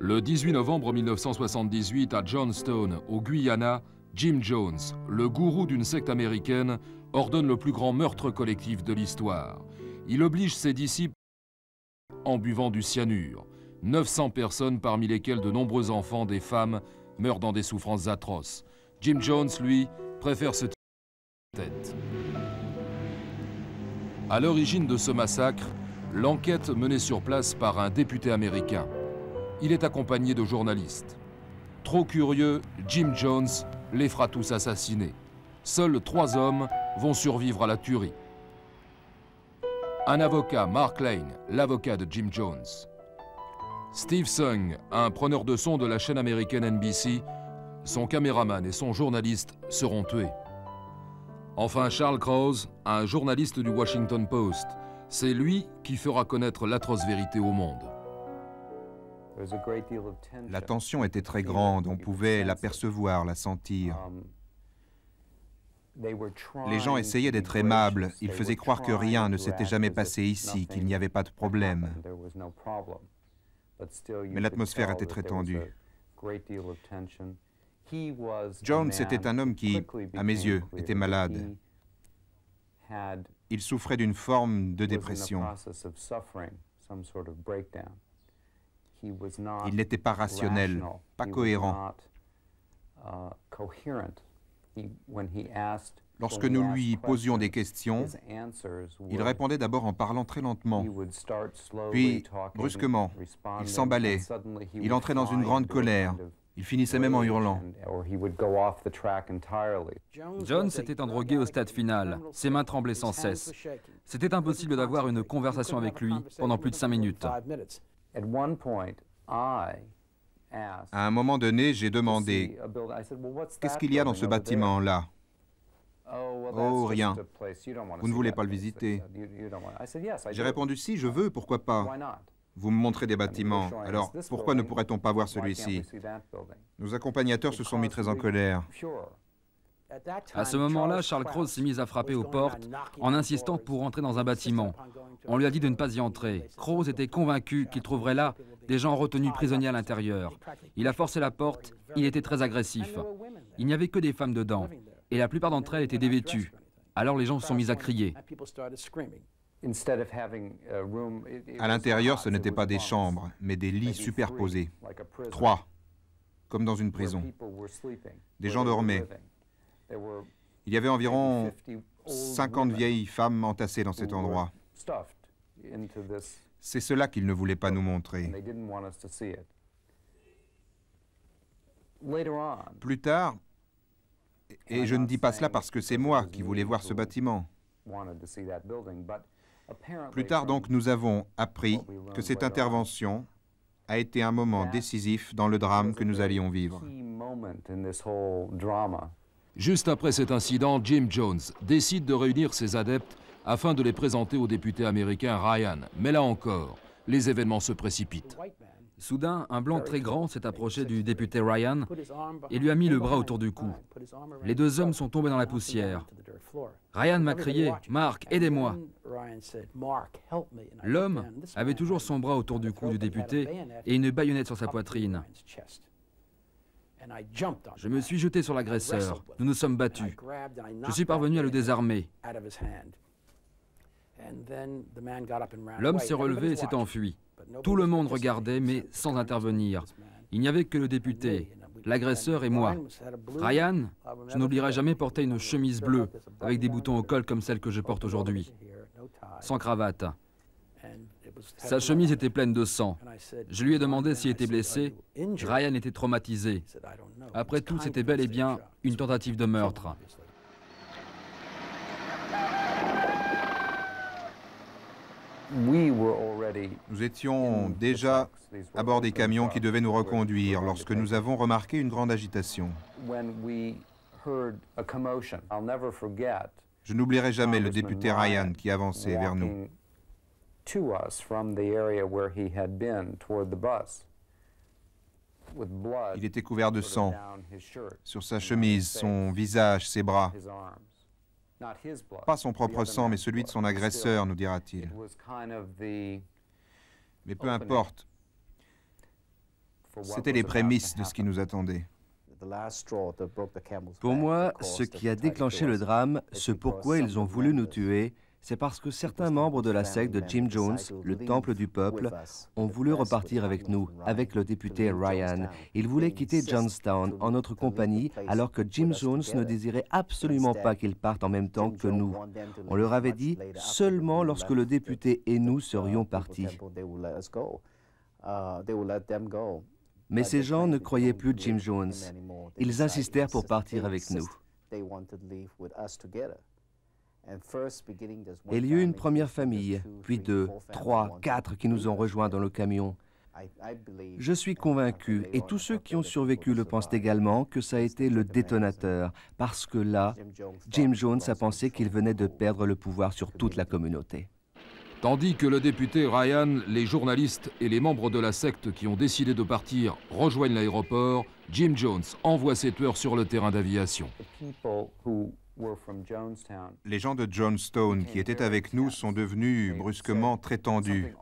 Le 18 novembre 1978, à Johnstone, au Guyana, Jim Jones, le gourou d'une secte américaine, ordonne le plus grand meurtre collectif de l'histoire. Il oblige ses disciples en buvant du cyanure. 900 personnes, parmi lesquelles de nombreux enfants, des femmes, meurent dans des souffrances atroces. Jim Jones, lui, préfère se tirer la tête. À l'origine de ce massacre, l'enquête menée sur place par un député américain. Il est accompagné de journalistes. Trop curieux, Jim Jones les fera tous assassiner. Seuls 3 hommes vont survivre à la tuerie. Un avocat, Mark Lane, l'avocat de Jim Jones. Steve Sung, un preneur de son de la chaîne américaine NBC, son caméraman et son journaliste seront tués. Enfin, Charles Krause, un journaliste du Washington Post. C'est lui qui fera connaître l'atroce vérité au monde. La tension était très grande, on pouvait l'apercevoir, la sentir. Les gens essayaient d'être aimables, ils faisaient croire que rien ne s'était jamais passé ici, qu'il n'y avait pas de problème. Mais l'atmosphère était très tendue. Jones était un homme qui, à mes yeux, était malade. Il souffrait d'une forme de dépression. Il n'était pas rationnel, pas cohérent. Lorsque nous lui posions des questions, il répondait d'abord en parlant très lentement. Puis, brusquement, il s'emballait. Il entrait dans une grande colère. Il finissait même en hurlant. Jones était un drogué au stade final. Ses mains tremblaient sans cesse. C'était impossible d'avoir une conversation avec lui pendant plus de 5 minutes. À un moment donné, j'ai demandé « Qu'est-ce qu'il y a dans ce bâtiment-là » ? « Oh, rien. Vous ne voulez pas le visiter ?» J'ai répondu « Si, je veux, pourquoi pas ? Vous me montrez des bâtiments, alors pourquoi ne pourrait-on pas voir celui-ci » Nos accompagnateurs se sont mis très en colère. À ce moment-là, Charles Krause s'est mis à frapper aux portes en insistant pour entrer dans un bâtiment. On lui a dit de ne pas y entrer. Krause était convaincu qu'il trouverait là des gens retenus prisonniers à l'intérieur. Il a forcé la porte, il était très agressif. Il n'y avait que des femmes dedans, et la plupart d'entre elles étaient dévêtues. Alors les gens se sont mis à crier. À l'intérieur, ce n'étaient pas des chambres, mais des lits superposés. 3, comme dans une prison. Des gens dormaient. Il y avait environ 50 vieilles femmes entassées dans cet endroit. C'est cela qu'ils ne voulaient pas nous montrer. Plus tard, et je ne dis pas cela parce que c'est moi qui voulais voir ce bâtiment. Plus tard donc, nous avons appris que cette intervention a été un moment décisif dans le drame que nous allions vivre. Juste après cet incident, Jim Jones décide de réunir ses adeptes afin de les présenter au député américain Ryan. Mais là encore, les événements se précipitent. Soudain, un blanc très grand s'est approché du député Ryan et lui a mis le bras autour du cou. Les 2 hommes sont tombés dans la poussière. Ryan m'a crié « Mark, aidez-moi !» L'homme avait toujours son bras autour du cou du député et une baïonnette sur sa poitrine. Je me suis jeté sur l'agresseur. Nous nous sommes battus. Je suis parvenu à le désarmer. L'homme s'est relevé et s'est enfui. Tout le monde regardait, mais sans intervenir. Il n'y avait que le député, l'agresseur et moi. Ryan, je n'oublierai jamais porter une chemise bleue avec des boutons au col comme celle que je porte aujourd'hui, sans cravate. Sa chemise était pleine de sang. Je lui ai demandé s'il était blessé. Ryan était traumatisé. Après tout, c'était bel et bien une tentative de meurtre. Nous étions déjà à bord des camions qui devaient nous reconduire lorsque nous avons remarqué une grande agitation. Je n'oublierai jamais le député Ryan qui avançait vers nous. Il était couvert de sang sur sa chemise, son visage, ses bras. Pas son propre sang, mais celui de son agresseur, nous dira-t-il. Mais peu importe. C'étaient les prémices de ce qui nous attendait. Pour moi, ce qui a déclenché le drame, ce pourquoi ils ont voulu nous tuer, c'est parce que certains membres de la secte de Jim Jones, le Temple du Peuple, ont voulu repartir avec nous, avec le député Ryan. Ils voulaient quitter Johnstown en notre compagnie, alors que Jim Jones ne désirait absolument pas qu'ils partent en même temps que nous. On leur avait dit seulement lorsque le député et nous serions partis. Mais ces gens ne croyaient plus Jim Jones. Ils insistèrent pour partir avec nous. Et il y eut une première famille, puis 2, 3, 4 qui nous ont rejoints dans le camion. Je suis convaincu, et tous ceux qui ont survécu le pensent également, que ça a été le détonateur, parce que là, Jim Jones a pensé qu'il venait de perdre le pouvoir sur toute la communauté. Tandis que le député Ryan, les journalistes et les membres de la secte qui ont décidé de partir rejoignent l'aéroport, Jim Jones envoie ses tueurs sur le terrain d'aviation. Les gens de Johnstown qui étaient avec nous sont devenus brusquement très tendus.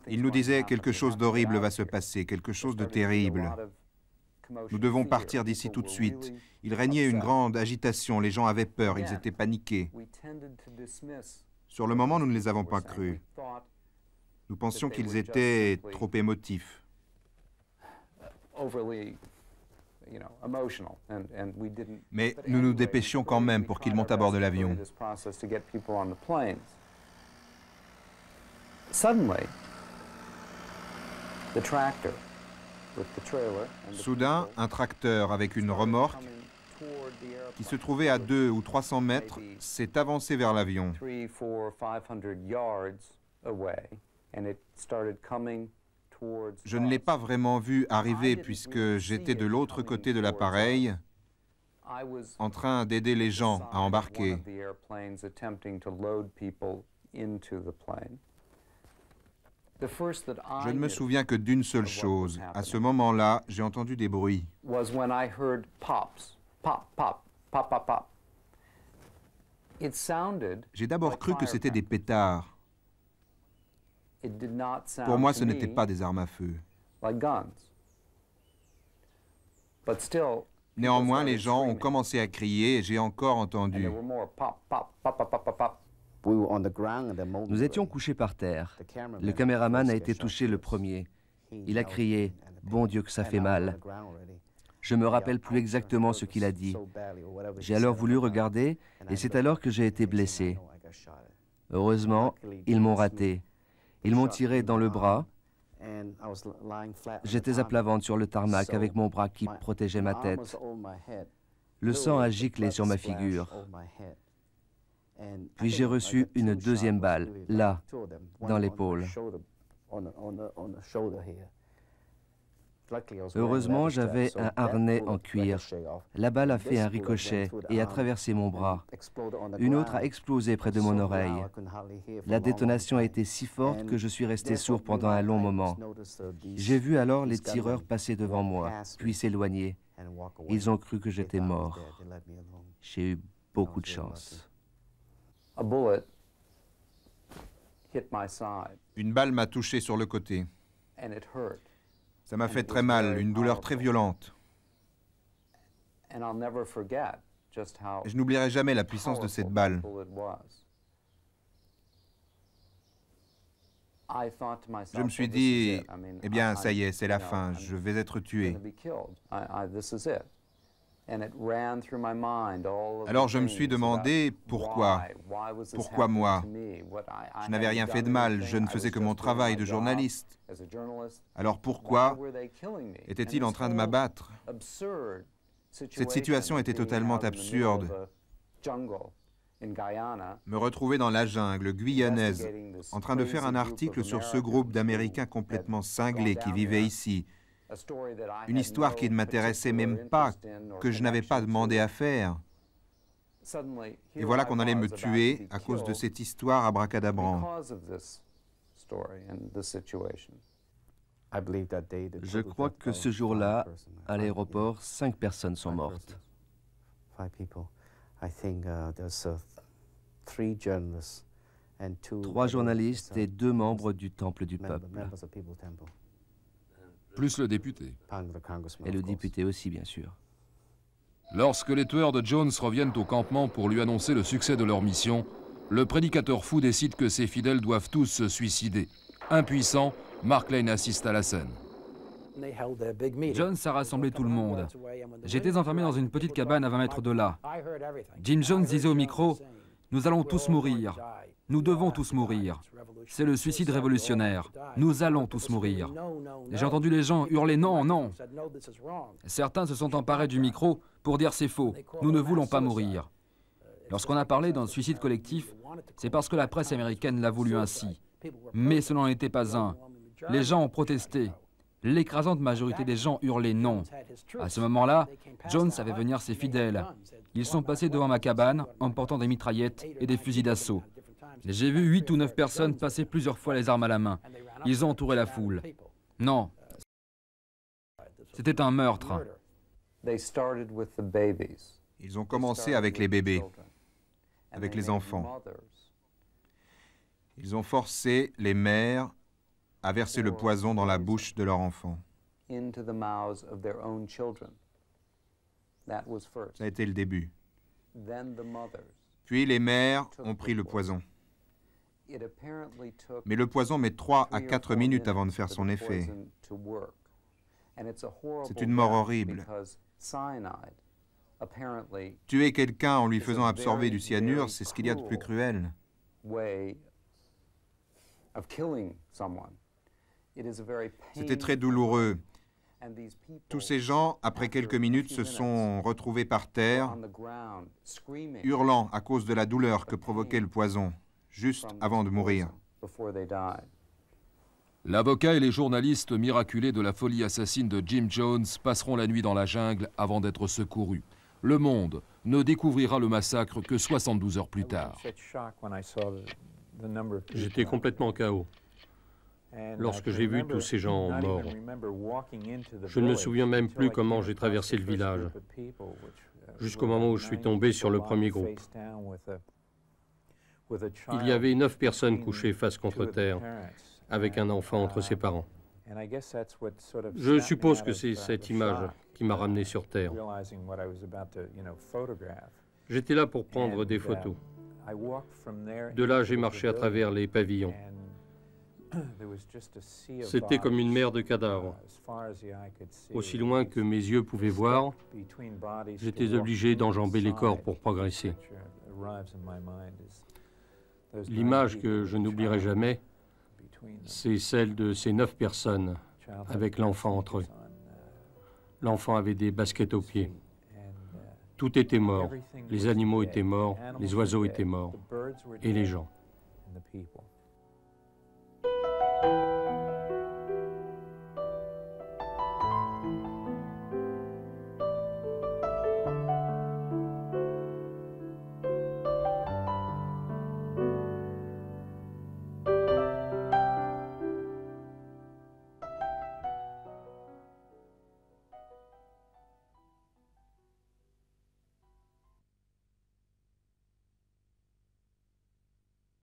Ils nous disaient quelque chose d'horrible va se passer, quelque chose de terrible. Nous devons partir d'ici tout de suite. Il régnait une grande agitation, les gens avaient peur, ils étaient paniqués. Sur le moment, nous ne les avons pas crus. Nous pensions qu'ils étaient trop émotifs. Mais nous nous dépêchions quand même pour qu'ils montent à bord de l'avion. Soudain, un tracteur avec une remorque qui se trouvait à 200 ou 300 mètres s'est avancé vers l'avion. Je ne l'ai pas vraiment vu arriver puisque j'étais de l'autre côté de l'appareil, en train d'aider les gens à embarquer. Je ne me souviens que d'une seule chose. À ce moment-là, j'ai entendu des bruits. J'ai d'abord cru que c'était des pétards. Pour moi, ce n'étaient pas des armes à feu. Néanmoins, les gens ont commencé à crier et j'ai encore entendu. Nous étions couchés par terre. Le caméraman a été touché le premier. Il a crié « Bon Dieu que ça fait mal ». Je ne me rappelle plus exactement ce qu'il a dit. J'ai alors voulu regarder et c'est alors que j'ai été blessé. Heureusement, ils m'ont raté. Ils m'ont tiré dans le bras. J'étais à plat ventre sur le tarmac avec mon bras qui protégeait ma tête. Le sang a giclé sur ma figure. Puis j'ai reçu une deuxième balle, là, dans l'épaule. Heureusement, j'avais un harnais en cuir. La balle a fait un ricochet et a traversé mon bras. Une autre a explosé près de mon oreille. La détonation a été si forte que je suis resté sourd pendant un long moment. J'ai vu alors les tireurs passer devant moi, puis s'éloigner. Ils ont cru que j'étais mort. J'ai eu beaucoup de chance. Une balle m'a touché sur le côté. Ça m'a fait très mal, une douleur très violente. Je n'oublierai jamais la puissance de cette balle. Je me suis dit, eh bien, ça y est, c'est la fin, je vais être tué. Alors je me suis demandé pourquoi. Pourquoi moi? Je n'avais rien fait de mal, je ne faisais que mon travail de journaliste. Alors pourquoi était-il en train de m'abattre? Cette situation était totalement absurde. Me retrouver dans la jungle guyanaise, en train de faire un article sur ce groupe d'Américains complètement cinglés qui vivaient ici. Une histoire qui ne m'intéressait même pas, que je n'avais pas demandé à faire. Et voilà qu'on allait me tuer à cause de cette histoire abracadabrante. Je crois que ce jour-là, à l'aéroport, 5 personnes sont mortes. 3 journalistes et 2 membres du Temple du Peuple. Plus le député. Et le député aussi, bien sûr. Lorsque les tueurs de Jones reviennent au campement pour lui annoncer le succès de leur mission, le prédicateur fou décide que ses fidèles doivent tous se suicider. Impuissant, Mark Lane assiste à la scène. Jones a rassemblé tout le monde. J'étais enfermé dans une petite cabane à 20 mètres de là. Jim Jones disait au micro, « Nous allons tous mourir. Nous devons tous mourir. C'est le suicide révolutionnaire. Nous allons tous mourir. » J'ai entendu les gens hurler « Non, non !» Certains se sont emparés du micro pour dire « C'est faux. Nous ne voulons pas mourir. » Lorsqu'on a parlé d'un suicide collectif, c'est parce que la presse américaine l'a voulu ainsi. Mais ce n'en était pas un. Les gens ont protesté. L'écrasante majorité des gens hurlaient non. À ce moment-là, Jones avait venir ses fidèles. Ils sont passés devant ma cabane en portant des mitraillettes et des fusils d'assaut. J'ai vu 8 ou 9 personnes passer plusieurs fois les armes à la main. Ils ont entouré la foule. Non. C'était un meurtre. Ils ont commencé avec les bébés, avec les enfants. Ils ont forcé les mères à verser le poison dans la bouche de leurs enfants. Ça a été le début. Puis les mères ont pris le poison. Mais le poison met 3 à 4 minutes avant de faire son effet. C'est une mort horrible. Tuer quelqu'un en lui faisant absorber du cyanure, c'est ce qu'il y a de plus cruel. C'était très douloureux. Tous ces gens, après quelques minutes, se sont retrouvés par terre, hurlant à cause de la douleur que provoquait le poison, juste avant de mourir. L'avocat et les journalistes miraculés de la folie assassine de Jim Jones passeront la nuit dans la jungle avant d'être secourus. Le monde ne découvrira le massacre que 72 heures plus tard. J'étais complètement KO. Lorsque j'ai vu tous ces gens morts, je ne me souviens même plus comment j'ai traversé le village, jusqu'au moment où je suis tombé sur le premier groupe. Il y avait 9 personnes couchées face contre terre, avec un enfant entre ses parents. Je suppose que c'est cette image qui m'a ramené sur Terre. J'étais là pour prendre des photos. De là, j'ai marché à travers les pavillons. C'était comme une mer de cadavres. Aussi loin que mes yeux pouvaient voir, j'étais obligé d'enjamber les corps pour progresser. L'image que je n'oublierai jamais, c'est celle de ces 9 personnes avec l'enfant entre eux. L'enfant avait des baskets aux pieds. Tout était mort. Les animaux étaient morts, les oiseaux étaient morts, et les gens.